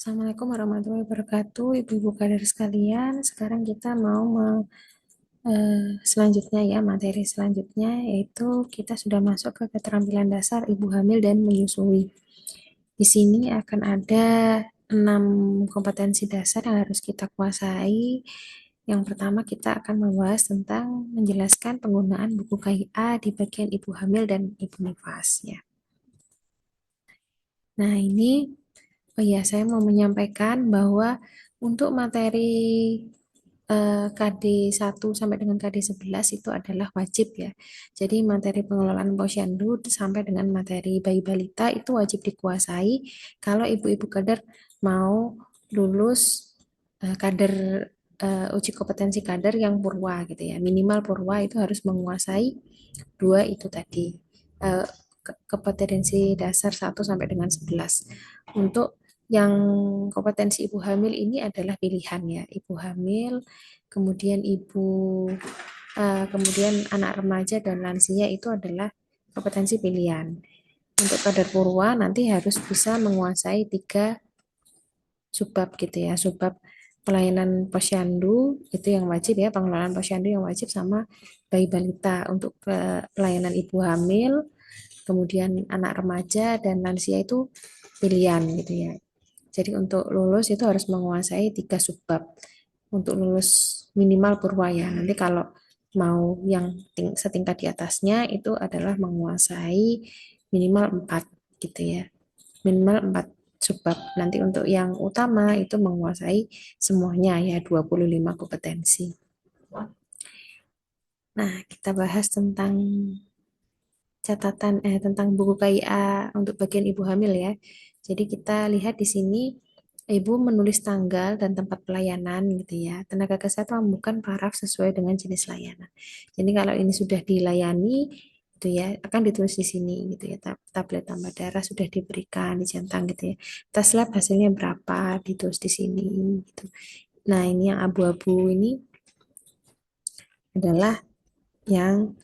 Assalamualaikum warahmatullahi wabarakatuh, Ibu-ibu kader sekalian. Sekarang kita mau selanjutnya ya, materi selanjutnya yaitu kita sudah masuk ke keterampilan dasar ibu hamil dan menyusui. Di sini akan ada 6 kompetensi dasar yang harus kita kuasai. Yang pertama kita akan membahas tentang menjelaskan penggunaan buku KIA di bagian ibu hamil dan ibu nifas ya. Nah, ini oh iya, saya mau menyampaikan bahwa untuk materi KD 1 sampai dengan KD 11 itu adalah wajib ya. Jadi materi pengelolaan posyandu sampai dengan materi bayi balita itu wajib dikuasai kalau ibu-ibu kader mau lulus kader uji kompetensi kader yang purwa gitu ya. Minimal purwa itu harus menguasai dua itu tadi. Eh, Kompetensi dasar 1 sampai dengan 11. Untuk yang kompetensi ibu hamil ini adalah pilihan ya, ibu hamil, kemudian kemudian anak remaja dan lansia itu adalah kompetensi pilihan. Untuk kader purwa nanti harus bisa menguasai 3 subbab gitu ya, subbab pelayanan posyandu itu yang wajib ya, pengelolaan posyandu yang wajib sama bayi balita. Untuk pelayanan ibu hamil, kemudian anak remaja dan lansia itu pilihan gitu ya. Jadi untuk lulus itu harus menguasai 3 subbab untuk lulus minimal purwa ya. Nanti kalau mau yang setingkat di atasnya itu adalah menguasai minimal 4 gitu ya. Minimal 4 subbab. Nanti untuk yang utama itu menguasai semuanya ya 25 kompetensi. Nah, kita bahas tentang tentang buku KIA untuk bagian ibu hamil ya. Jadi kita lihat di sini ibu menulis tanggal dan tempat pelayanan gitu ya. Tenaga kesehatan bukan paraf sesuai dengan jenis layanan. Jadi kalau ini sudah dilayani gitu ya, akan ditulis di sini gitu ya. Tablet tambah darah sudah diberikan, dicentang gitu ya. Tes lab hasilnya berapa, ditulis di sini gitu. Nah, ini yang abu-abu ini adalah yang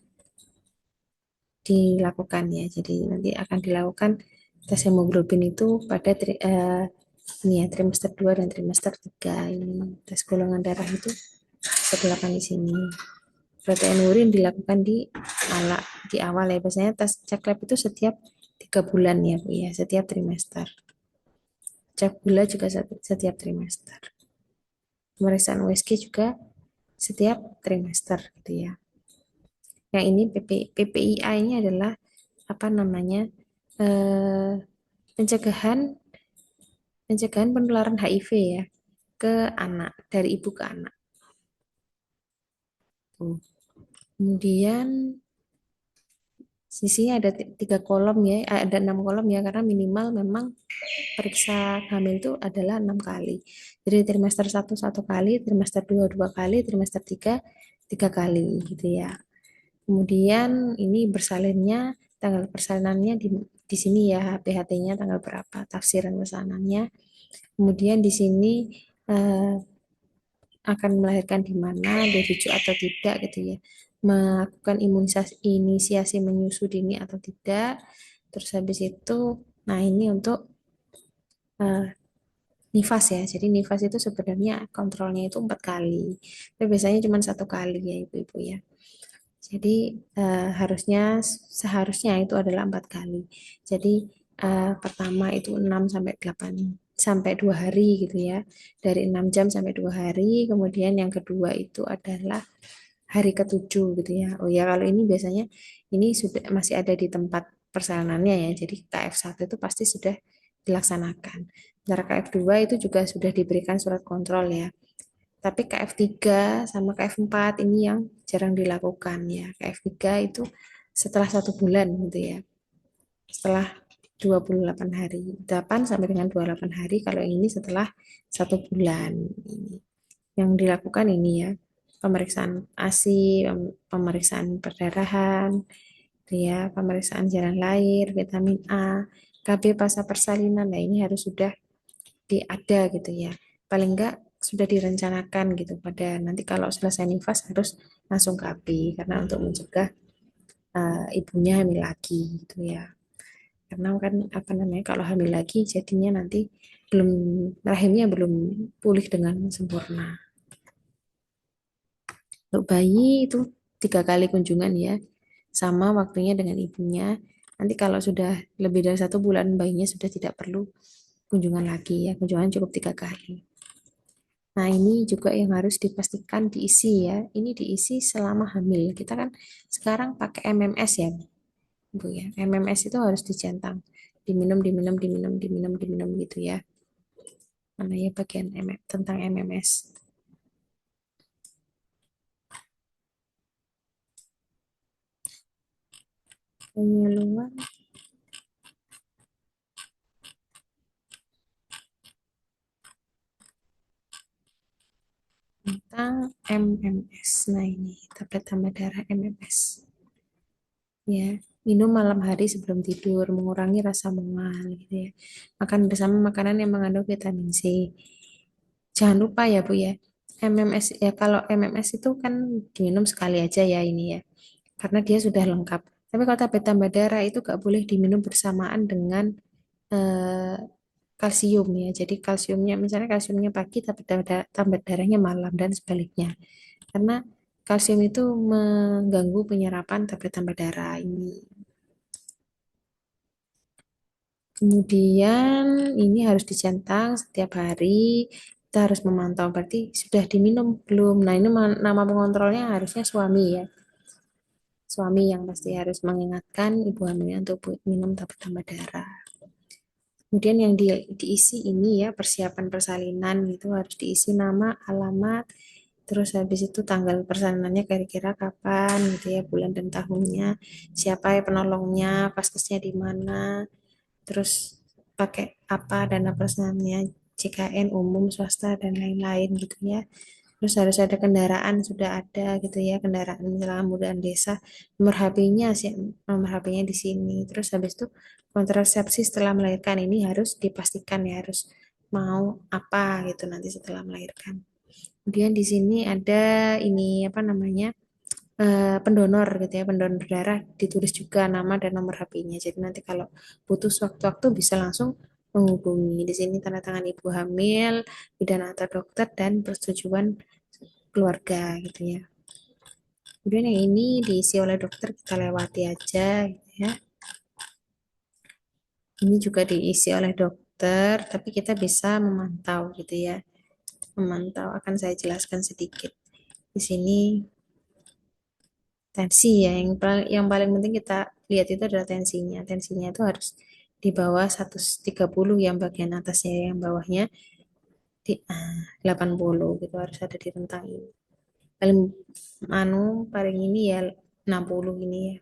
dilakukan ya. Jadi nanti akan dilakukan tes hemoglobin itu pada ini ya, trimester 2 dan trimester 3 ini. Tes golongan darah itu dilakukan di sini. Protein urin dilakukan di awal ya. Biasanya tes cek lab itu setiap 3 bulan ya Bu ya, setiap trimester. Cek gula juga setiap trimester. Pemeriksaan USG juga setiap trimester gitu ya. Yang ini PPIA ini adalah apa namanya? eh, pencegahan pencegahan penularan HIV ya ke anak, dari ibu ke anak. Tuh. Kemudian sisinya ada 3 kolom ya, ada 6 kolom ya, karena minimal memang periksa hamil itu adalah 6 kali. Jadi trimester 1 1 kali, trimester 2 2 kali, trimester 3 3 kali gitu ya. Kemudian ini bersalinnya, tanggal persalinannya di sini ya, HPHT-nya tanggal berapa, tafsiran persalinannya. Kemudian di sini eh, akan melahirkan di mana, dirujuk atau tidak gitu ya. Melakukan inisiasi menyusu dini atau tidak. Terus habis itu, nah ini untuk eh, nifas ya. Jadi nifas itu sebenarnya kontrolnya itu 4 kali. Tapi biasanya cuma 1 kali ya ibu-ibu ya. Jadi seharusnya itu adalah 4 kali. Jadi pertama itu 6 sampai 8 sampai 2 hari gitu ya. Dari 6 jam sampai 2 hari. Kemudian yang kedua itu adalah hari ke-7 gitu ya. Oh ya, kalau ini biasanya ini sudah masih ada di tempat persalinannya ya. Jadi KF1 itu pasti sudah dilaksanakan. Sementara KF2 itu juga sudah diberikan surat kontrol ya. Tapi KF3 sama KF4 ini yang jarang dilakukan ya. KF3 itu setelah 1 bulan gitu ya. Setelah 28 hari. 8 sampai dengan 28 hari. Kalau ini setelah 1 bulan. Ini. Yang dilakukan ini ya. Pemeriksaan ASI, pemeriksaan perdarahan, gitu ya, pemeriksaan jalan lahir, vitamin A, KB pasca persalinan. Nah, ini harus sudah ada gitu ya. Paling enggak sudah direncanakan gitu pada nanti kalau selesai nifas harus langsung KB karena untuk mencegah ibunya hamil lagi gitu ya. Karena kan apa namanya kalau hamil lagi jadinya nanti belum rahimnya belum pulih dengan sempurna. Untuk bayi itu 3 kali kunjungan ya, sama waktunya dengan ibunya. Nanti kalau sudah lebih dari 1 bulan, bayinya sudah tidak perlu kunjungan lagi ya, kunjungan cukup 3 kali. Nah, ini juga yang harus dipastikan diisi ya. Ini diisi selama hamil. Kita kan sekarang pakai MMS ya, Bu ya. MMS itu harus dicentang. Diminum, diminum, diminum, diminum, diminum gitu ya. Mana ya bagian tentang MMS. Penyuluhan tentang MMS. Nah, ini tablet tambah darah MMS. Ya, minum malam hari sebelum tidur, mengurangi rasa mual gitu ya. Makan bersama makanan yang mengandung vitamin C. Jangan lupa ya Bu ya, MMS ya, kalau MMS itu kan diminum sekali aja ya ini ya, karena dia sudah lengkap. Tapi kalau tablet tambah darah itu gak boleh diminum bersamaan dengan eh, kalsium ya. Jadi kalsiumnya misalnya kalsiumnya pagi tapi tambah darahnya malam dan sebaliknya. Karena kalsium itu mengganggu penyerapan tablet tambah darah ini. Kemudian ini harus dicentang setiap hari. Kita harus memantau berarti sudah diminum belum. Nah, ini nama pengontrolnya harusnya suami ya. Suami yang pasti harus mengingatkan ibu hamilnya untuk minum tablet tambah darah. Kemudian yang diisi ini ya persiapan persalinan itu harus diisi nama, alamat, terus habis itu tanggal persalinannya kira-kira kapan gitu ya, bulan dan tahunnya, siapa ya penolongnya, vaskesnya di mana, terus pakai apa dana personalnya, JKN umum swasta dan lain-lain gitu ya. Terus harus ada kendaraan sudah ada gitu ya, kendaraan misalnya kemudahan desa, nomor HP-nya sih, nomor HP-nya di sini. Terus habis itu kontrasepsi setelah melahirkan ini harus dipastikan ya, harus mau apa gitu nanti setelah melahirkan. Kemudian di sini ada ini apa namanya, pendonor gitu ya, pendonor darah ditulis juga nama dan nomor HP-nya. Jadi nanti kalau butuh sewaktu-waktu bisa langsung menghubungi. Di sini tanda tangan ibu hamil, bidan atau dokter dan persetujuan keluarga gitu ya. Kemudian yang ini diisi oleh dokter, kita lewati aja gitu ya. Ini juga diisi oleh dokter, tapi kita bisa memantau gitu ya. Memantau akan saya jelaskan sedikit. Di sini tensi ya, yang paling penting kita lihat itu adalah tensinya. Tensinya itu harus di bawah 130 yang bagian atasnya, yang bawahnya di 80 gitu, harus ada di rentang ini. Paling paling ini ya 60 ini ya.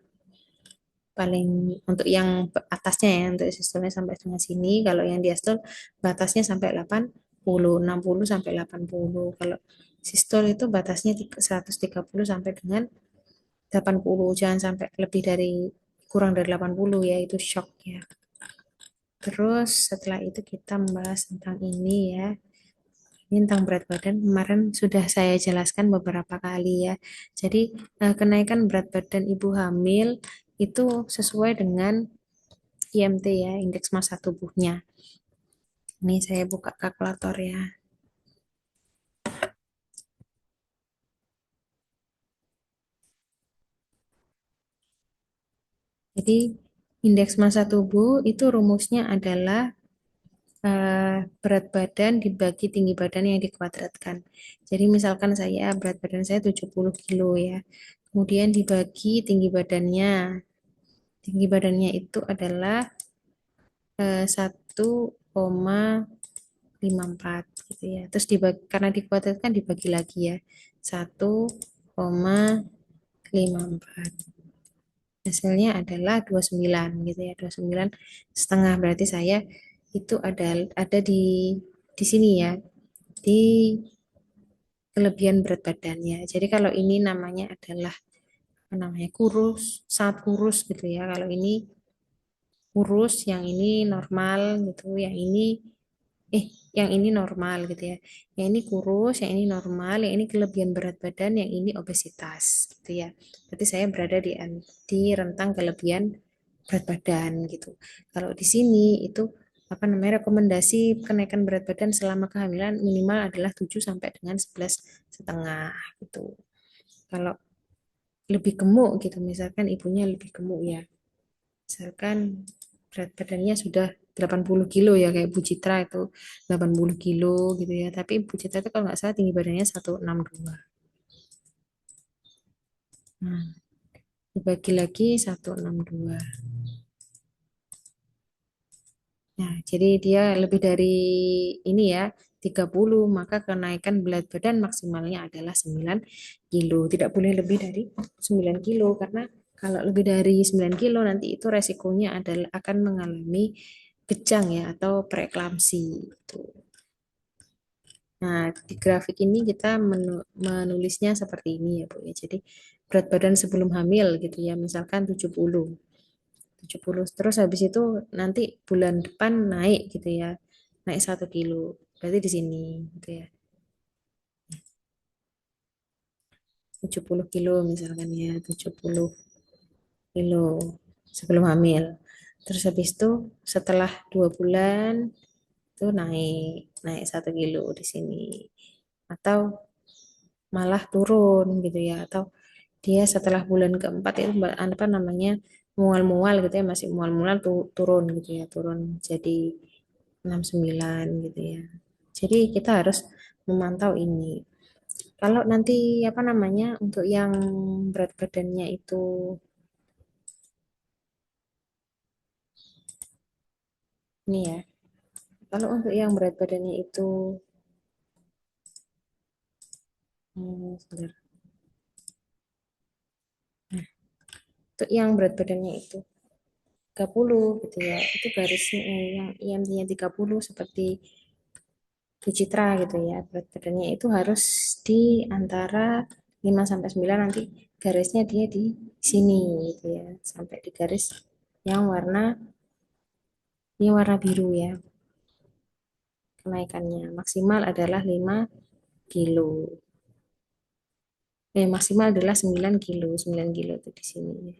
Paling untuk yang atasnya ya, untuk sistemnya sampai dengan sini. Kalau yang diastol batasnya sampai 80, 60 sampai 80. Kalau sistol itu batasnya 130 sampai dengan 80. Jangan sampai lebih dari, kurang dari 80 ya, itu shock ya. Terus setelah itu kita membahas tentang ini ya. Ini tentang berat badan kemarin sudah saya jelaskan beberapa kali ya. Jadi kenaikan berat badan ibu hamil itu sesuai dengan IMT ya, indeks massa tubuhnya. Ini saya buka kalkulator ya. Jadi indeks massa tubuh itu rumusnya adalah berat badan dibagi tinggi badan yang dikuadratkan. Jadi misalkan saya berat badan saya 70 kilo ya. Kemudian dibagi tinggi badannya. Tinggi badannya itu adalah 1,54 gitu ya. Terus dibagi, karena dikuadratkan dibagi lagi ya. 1,54. Hasilnya adalah 29 gitu ya. 29,5 berarti saya itu ada di sini ya. Di kelebihan berat badannya. Jadi kalau ini namanya adalah apa namanya, kurus, sangat kurus gitu ya. Kalau ini kurus, yang ini normal gitu, yang ini eh yang ini normal gitu ya. Yang ini kurus, yang ini normal, yang ini kelebihan berat badan, yang ini obesitas gitu ya. Berarti saya berada di rentang kelebihan berat badan gitu. Kalau di sini itu apa namanya rekomendasi kenaikan berat badan selama kehamilan minimal adalah 7 sampai dengan 11,5 gitu. Kalau lebih gemuk gitu, misalkan ibunya lebih gemuk ya. Misalkan berat badannya sudah 80 kilo ya kayak Bu Citra itu 80 kilo gitu ya. Tapi Bu Citra itu kalau nggak salah tinggi badannya 162. Nah, dibagi lagi 162. Nah, jadi dia lebih dari ini ya, 30, maka kenaikan berat badan maksimalnya adalah 9 kilo. Tidak boleh lebih dari 9 kilo, karena kalau lebih dari 9 kilo nanti itu resikonya adalah akan mengalami kejang ya, atau preeklamsi. Gitu. Nah, di grafik ini kita menulisnya seperti ini ya, Bu ya. Jadi berat badan sebelum hamil gitu ya, misalkan 70. 70 terus habis itu nanti bulan depan naik gitu ya, naik 1 kilo, berarti di sini gitu ya, 70 kilo misalkan ya, 70 kilo sebelum hamil. Terus habis itu setelah 2 bulan itu naik naik 1 kilo di sini, atau malah turun gitu ya, atau dia setelah bulan keempat itu apa namanya mual-mual gitu ya, masih mual-mual turun gitu ya, turun jadi 69 gitu ya. Jadi kita harus memantau ini. Kalau nanti apa namanya untuk yang berat badannya itu ini ya. Kalau untuk yang berat badannya itu sebentar. Nah, untuk yang berat badannya itu 30 gitu ya. Itu garisnya yang IMT-nya 30 seperti Sucitra gitu ya. Berat badannya itu harus di antara 5 sampai 9, nanti garisnya dia di sini gitu ya. Sampai di garis yang warna ini warna biru ya. Kenaikannya maksimal adalah 5 kilo. Maksimal adalah 9 kilo. 9 kilo itu di sini ya.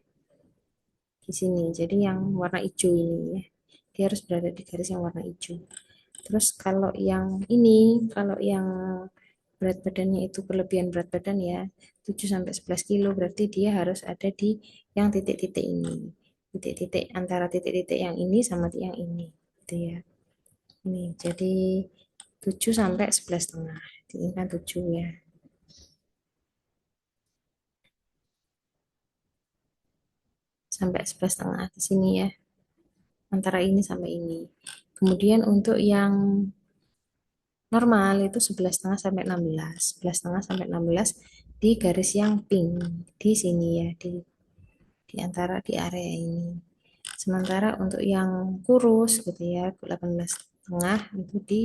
Di sini. Jadi yang warna hijau ini ya. Dia harus berada di garis yang warna hijau. Terus kalau yang ini, kalau yang berat badannya itu berlebihan berat badan ya, 7 sampai 11 kilo, berarti dia harus ada di yang titik-titik ini. Titik-titik antara titik-titik yang ini sama yang ini. Gitu ya. Ini jadi 7 sampai 11,5. Ini kan 7 ya. Sampai 11,5 di sini ya. Antara ini sampai ini. Kemudian untuk yang normal itu 11,5 sampai 16. 11,5 sampai 16 di garis yang pink di sini ya, di antara di area ini. Sementara untuk yang kurus gitu ya, 18,5 itu di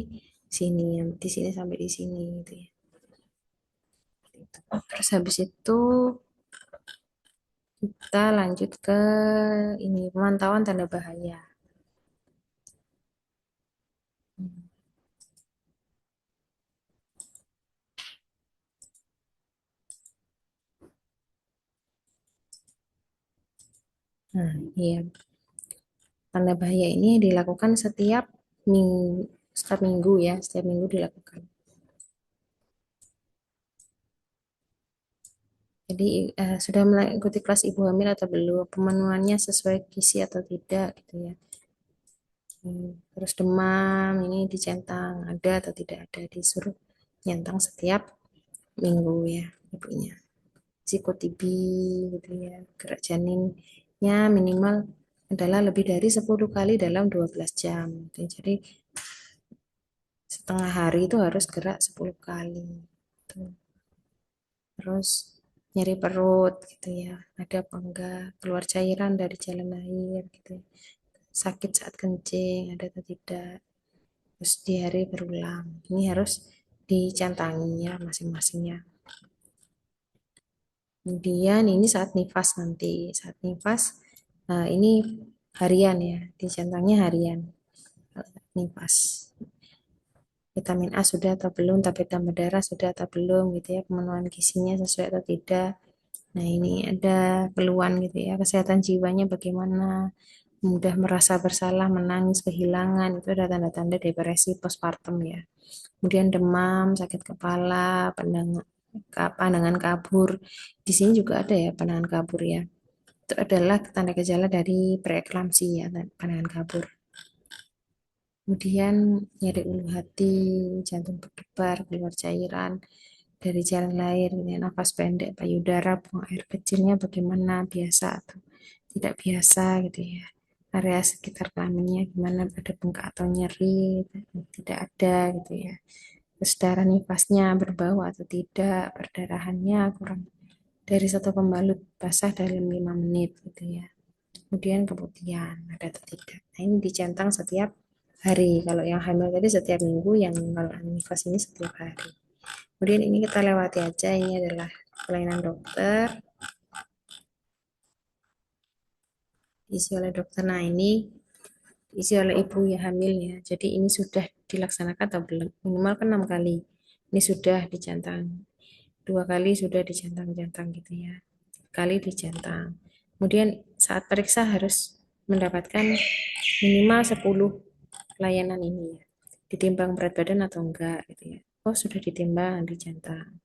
sini, di sini sampai di sini gitu ya. Terus habis itu kita lanjut ke ini pemantauan tanda bahaya. Nah, iya. Tanda bahaya ini dilakukan setiap minggu ya, setiap minggu dilakukan. Jadi sudah mengikuti kelas ibu hamil atau belum, pemenuhannya sesuai gizi atau tidak gitu ya. Terus demam ini dicentang ada atau tidak ada, disuruh nyentang setiap minggu ya ibunya. Psikotibi gitu ya, gerak janinnya minimal adalah lebih dari 10 kali dalam 12 jam. Jadi setengah hari itu harus gerak 10 kali. Tuh. Terus nyeri perut gitu ya, ada apa enggak, keluar cairan dari jalan air gitu ya. Sakit saat kencing ada atau tidak, terus diare berulang, ini harus dicantangi ya masing-masingnya. Kemudian ini saat nifas, nanti saat nifas ini harian ya, dicantangnya harian nifas. Vitamin A sudah atau belum, tablet tambah darah sudah atau belum gitu ya, pemenuhan gizinya sesuai atau tidak. Nah, ini ada keluhan gitu ya, kesehatan jiwanya bagaimana, mudah merasa bersalah, menangis, kehilangan, itu ada tanda-tanda depresi postpartum ya. Kemudian demam, sakit kepala, pandangan kabur. Di sini juga ada ya pandangan kabur ya. Itu adalah tanda gejala dari preeklamsi ya, pandangan kabur. Kemudian nyeri ulu hati, jantung berdebar, keluar cairan dari jalan lahir, nafas pendek, payudara, buang air kecilnya bagaimana, biasa atau tidak biasa gitu ya. Area sekitar kelaminnya gimana, ada bengkak atau nyeri, tidak ada gitu ya. Terus darah nifasnya berbau atau tidak, perdarahannya kurang dari satu pembalut basah dalam 5 menit gitu ya. Kemudian keputihan ada atau tidak. Nah ini dicentang setiap hari. Kalau yang hamil tadi setiap minggu, yang kalau nifas ini setiap hari. Kemudian ini kita lewati aja, ini adalah pelayanan dokter, diisi oleh dokter. Nah ini diisi oleh ibu yang hamil ya. Jadi ini sudah dilaksanakan atau belum? Minimal kan 6 kali. Ini sudah dicentang. 2 kali sudah dicentang-centang gitu ya. Kali dicentang. Kemudian saat periksa harus mendapatkan minimal 10 layanan ini ya. Ditimbang berat badan atau enggak gitu ya. Oh sudah ditimbang, dicentang.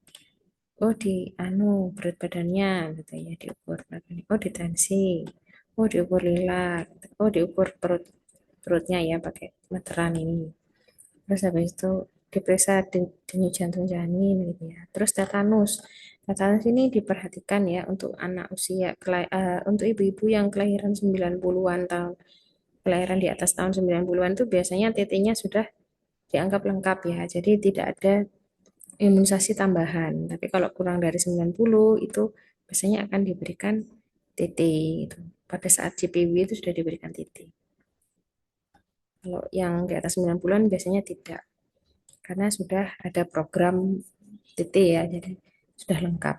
Oh di berat badannya gitu ya, diukur berat badannya. Oh di tensi. Oh diukur lila. Gitu. Oh diukur perutnya ya pakai meteran ini. Terus habis itu diperiksa denyut jantung janin gitu ya. Terus tetanus. Tetanus ini diperhatikan ya untuk anak usia untuk ibu-ibu yang kelahiran 90-an tahun, kelahiran di atas tahun 90-an itu biasanya TT-nya sudah dianggap lengkap ya. Jadi tidak ada imunisasi tambahan. Tapi kalau kurang dari 90 itu biasanya akan diberikan TT itu. Pada saat JPW itu sudah diberikan TT. Kalau yang di atas 90-an biasanya tidak. Karena sudah ada program TT ya, jadi sudah lengkap.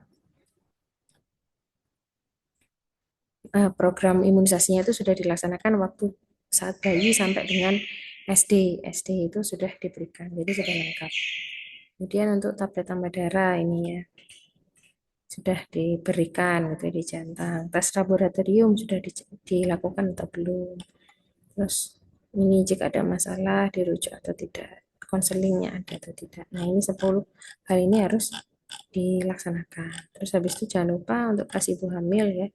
Program imunisasinya itu sudah dilaksanakan waktu saat bayi sampai dengan SD. SD itu sudah diberikan, jadi sudah lengkap. Kemudian untuk tablet tambah darah ini ya, sudah diberikan gitu di jantung. Tes laboratorium sudah dilakukan atau belum. Terus ini jika ada masalah dirujuk atau tidak, konselingnya ada atau tidak. Nah ini 10 hal ini harus dilaksanakan. Terus habis itu jangan lupa untuk pas ibu hamil ya,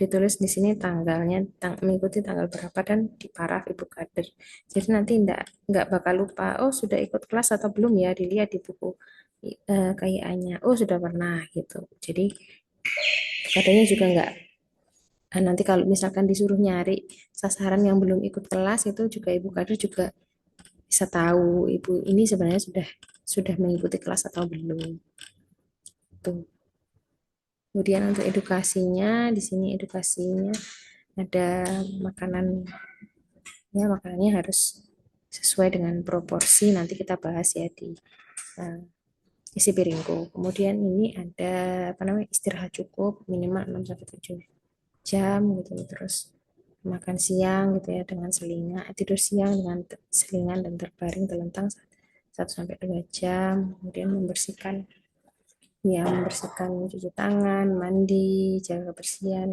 ditulis di sini tanggalnya, mengikuti tanggal berapa dan diparaf ibu kader. Jadi nanti enggak bakal lupa. Oh sudah ikut kelas atau belum ya, dilihat di buku KIA-nya. Oh sudah pernah gitu. Jadi katanya juga enggak. Nanti kalau misalkan disuruh nyari sasaran yang belum ikut kelas itu juga ibu kader juga bisa tahu ibu ini sebenarnya sudah mengikuti kelas atau belum. Tuh. Kemudian untuk edukasinya, di sini edukasinya ada makanan, ya makanannya harus sesuai dengan proporsi. Nanti kita bahas ya di uh, isi piringku. Kemudian ini ada apa namanya, istirahat cukup minimal 6 sampai 7 jam gitu. Terus makan siang gitu ya dengan selingan, tidur siang dengan selingan dan terbaring telentang 1 sampai 2 jam. Kemudian membersihkan cuci tangan, mandi, jaga kebersihan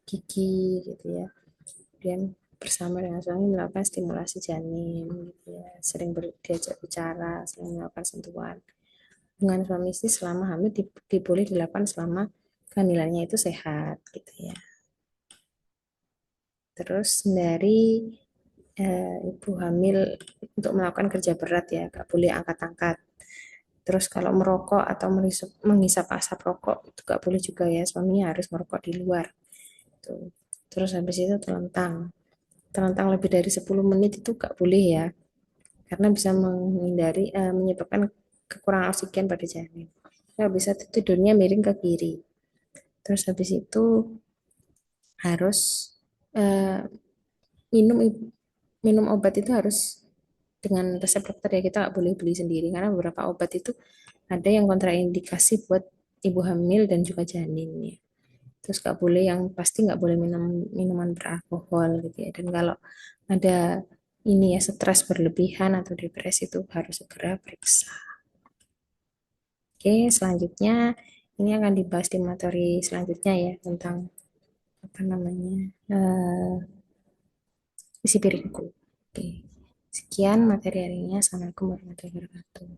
gigi gitu ya. Kemudian bersama dengan suami melakukan stimulasi janin gitu ya. Sering diajak bicara, sering melakukan sentuhan. Dengan suami istri selama hamil boleh dilakukan selama kehamilannya itu sehat gitu ya. Terus dari ibu hamil untuk melakukan kerja berat ya, nggak boleh angkat-angkat. Terus kalau merokok atau menghisap asap rokok itu nggak boleh juga ya, suaminya harus merokok di luar. Tuh. Terus habis itu telentang. Telentang lebih dari 10 menit itu nggak boleh ya, karena bisa menyebabkan kekurangan oksigen pada janin. Nggak bisa tidurnya miring ke kiri. Terus habis itu harus eh, minum minum obat itu harus dengan resep dokter ya, kita nggak boleh beli sendiri karena beberapa obat itu ada yang kontraindikasi buat ibu hamil dan juga janin ya. Terus nggak boleh, yang pasti nggak boleh minum minuman beralkohol gitu ya. Dan kalau ada ini ya, stres berlebihan atau depresi itu harus segera periksa. Oke, selanjutnya ini akan dibahas di materi selanjutnya ya tentang apa namanya, isi piringku. Oke. Sekian materi hari ini. Assalamualaikum warahmatullahi wabarakatuh.